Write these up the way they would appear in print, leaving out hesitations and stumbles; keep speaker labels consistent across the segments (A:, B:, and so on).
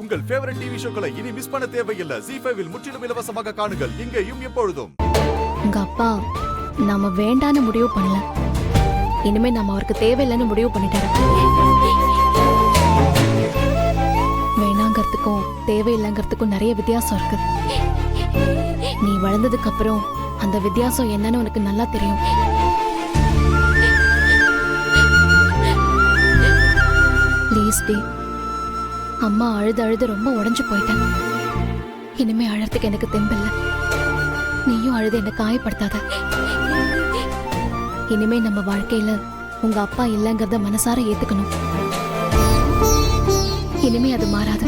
A: உங்கள் favourite TV ஷோக்களை இனி miss பண்ண தேவையில்லை. ZEE5 இல் முற்றிலும் இலவசமாக காணுங்கள். இங்கேயும் எப்பொழுதும்.
B: உங்க அப்பா நாம வேண்டான்னு முடிவு பண்ணல. இனிமே நாம அவருக்கு தேவையில்லைன்னு முடிவு பண்ணிட்டாரு. வேணாங்கிறதுக்கும் தேவையில்லைங்கிறதுக்கும் நிறைய வித்தியாசம் இருக்கு. நீ வளர்ந்ததுக்கு அப்புறம் அந்த வித்தியாசம் என்னன்னு உனக்கு நல்லா தெரியும். ப்ளீஸ் டி, அம்மா அழுது அழுது ரொம்ப உடைஞ்சு போயிட்டேன். இனிமே அழறதுக்கு எனக்கு தெம்பில்ல. நீயும் அழுது என்ன காயப்படுத்தாத. இனிமே நம்ம வாழ்க்கையில உங்க அப்பா இல்லைங்கிறத மனசார ஏத்துக்கணும். இனிமே அது மாறாது.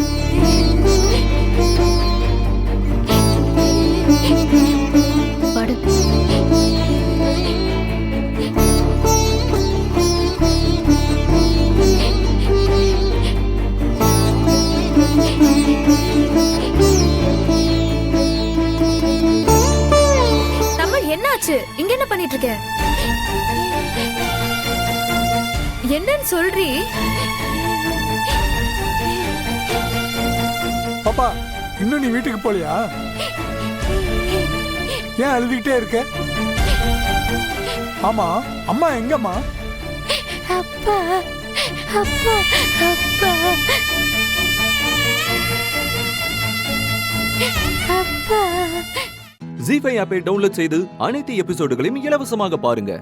B: படு.
C: என்னாச்சு? இங்க என்ன பண்ணிட்டு இருக்க? என்னன்னு சொல்றீ?
D: பாப்பா, இன்னும் நீ வீட்டுக்கு போலியா? ஏன் அழுதுகிட்டே இருக்க? ஆமா, அம்மா எங்கம்மா?
C: அப்பா அப்பா அப்பா அப்பா.
E: ZEE5 ஆப்பை டவுன்லோட் செய்து அனைத்து எபிசோடுகளையும் இலவசமாக பாருங்க.